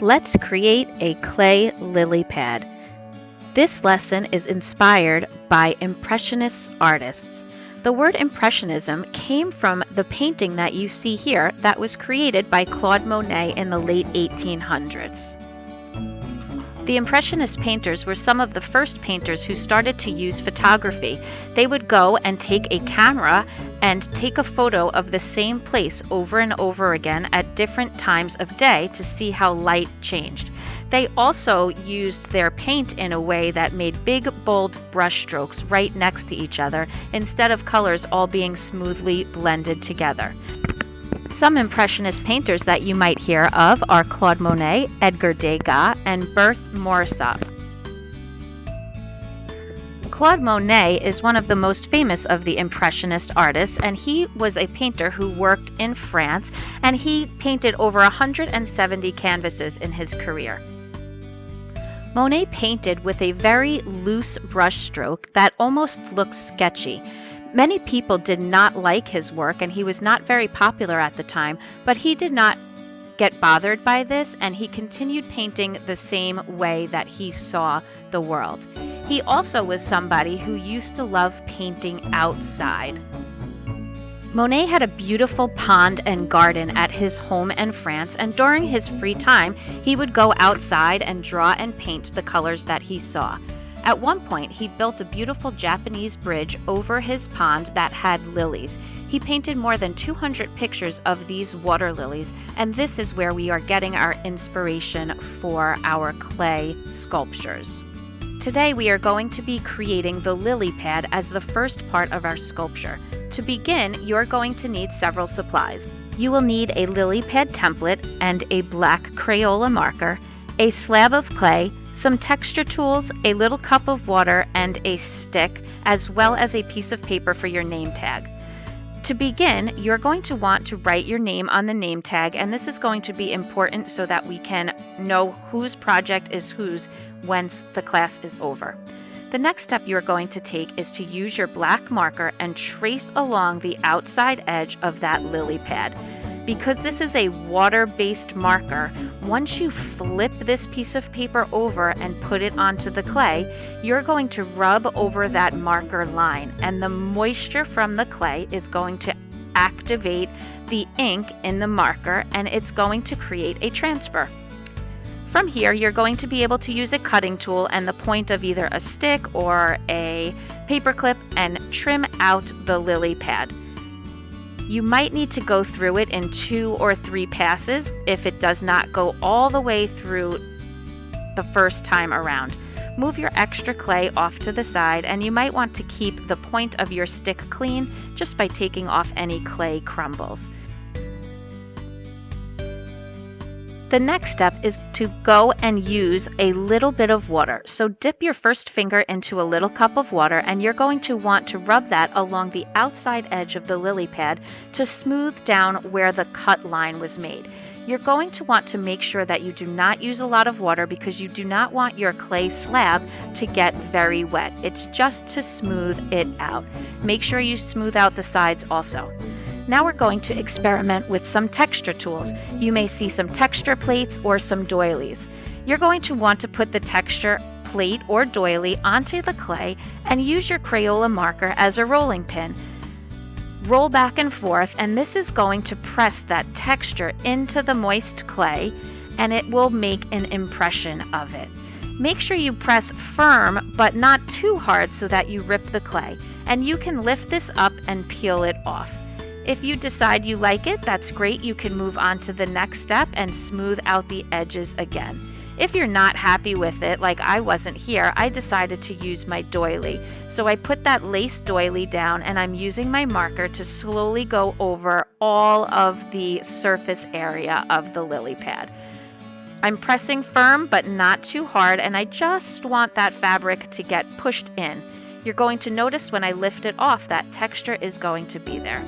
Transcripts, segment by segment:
Let's create a clay lily pad. This lesson is inspired by Impressionist artists. The word Impressionism came from the painting that you see here that was created by Claude Monet in the late 1800s. The Impressionist painters were some of the first painters who started to use photography. They would go and take a camera and take a photo of the same place over and over again at different times of day to see how light changed. They also used their paint in a way that made big, bold brush strokes right next to each other instead of colors all being smoothly blended together. Some Impressionist painters that you might hear of are Claude Monet, Edgar Degas, and Berthe Morisot. Claude Monet is one of the most famous of the Impressionist artists, and he was a painter who worked in France, and he painted over 170 canvases in his career. Monet painted with a very loose brush stroke that almost looks sketchy. Many people did not like his work, and he was not very popular at the time, but he did not get bothered by this, and he continued painting the same way that he saw the world. He also was somebody who used to love painting outside. Monet had a beautiful pond and garden at his home in France, and during his free time, he would go outside and draw and paint the colors that he saw. At one point, he built a beautiful Japanese bridge over his pond that had lilies. He painted more than 200 pictures of these water lilies, and this is where we are getting our inspiration for our clay sculptures. Today, we are going to be creating the lily pad as the first part of our sculpture. To begin, you're going to need several supplies. You will need a lily pad template and a black Crayola marker, a slab of clay, some texture tools, a little cup of water, and a stick, as well as a piece of paper for your name tag. To begin, you're going to want to write your name on the name tag, and this is going to be important so that we can know whose project is whose once the class is over. The next step you're going to take is to use your black marker and trace along the outside edge of that lily pad. Because this is a water-based marker, once you flip this piece of paper over and put it onto the clay, you're going to rub over that marker line, and the moisture from the clay is going to activate the ink in the marker, and it's going to create a transfer. From here, you're going to be able to use a cutting tool and the point of either a stick or a paper clip and trim out the lily pad. You might need to go through it in 2 or 3 passes if it does not go all the way through the first time around. Move your extra clay off to the side, and you might want to keep the point of your stick clean just by taking off any clay crumbles. The next step is to go and use a little bit of water. So dip your first finger into a little cup of water, and you're going to want to rub that along the outside edge of the lily pad to smooth down where the cut line was made. You're going to want to make sure that you do not use a lot of water because you do not want your clay slab to get very wet. It's just to smooth it out. Make sure you smooth out the sides also. Now we're going to experiment with some texture tools. You may see some texture plates or some doilies. You're going to want to put the texture plate or doily onto the clay and use your Crayola marker as a rolling pin. Roll back and forth, and this is going to press that texture into the moist clay, and it will make an impression of it. Make sure you press firm but not too hard so that you rip the clay, and you can lift this up and peel it off. If you decide you like it, that's great. You can move on to the next step and smooth out the edges again. If you're not happy with it, like I wasn't here, I decided to use my doily. So I put that lace doily down, and I'm using my marker to slowly go over all of the surface area of the lily pad. I'm pressing firm but not too hard, and I just want that fabric to get pushed in. You're going to notice when I lift it off, that texture is going to be there.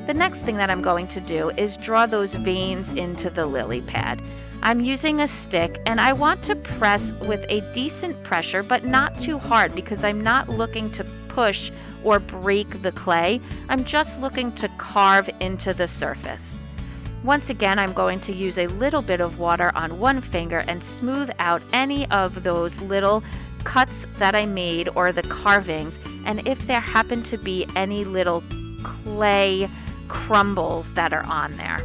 The next thing that I'm going to do is draw those veins into the lily pad. I'm using a stick, and I want to press with a decent pressure but not too hard because I'm not looking to push or break the clay. I'm just looking to carve into the surface. Once again, I'm going to use a little bit of water on one finger and smooth out any of those little cuts that I made or the carvings, and if there happen to be any little clay crumbles that are on there.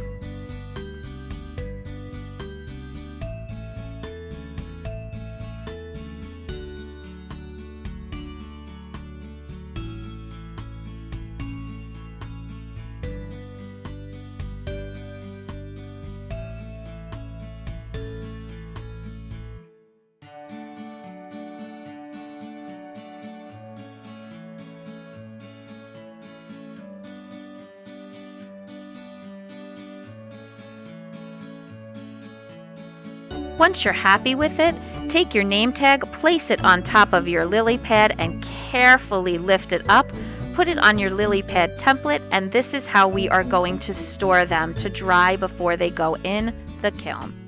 Once you're happy with it, take your name tag, place it on top of your lily pad, and carefully lift it up. Put it on your lily pad template, and this is how we are going to store them to dry before they go in the kiln.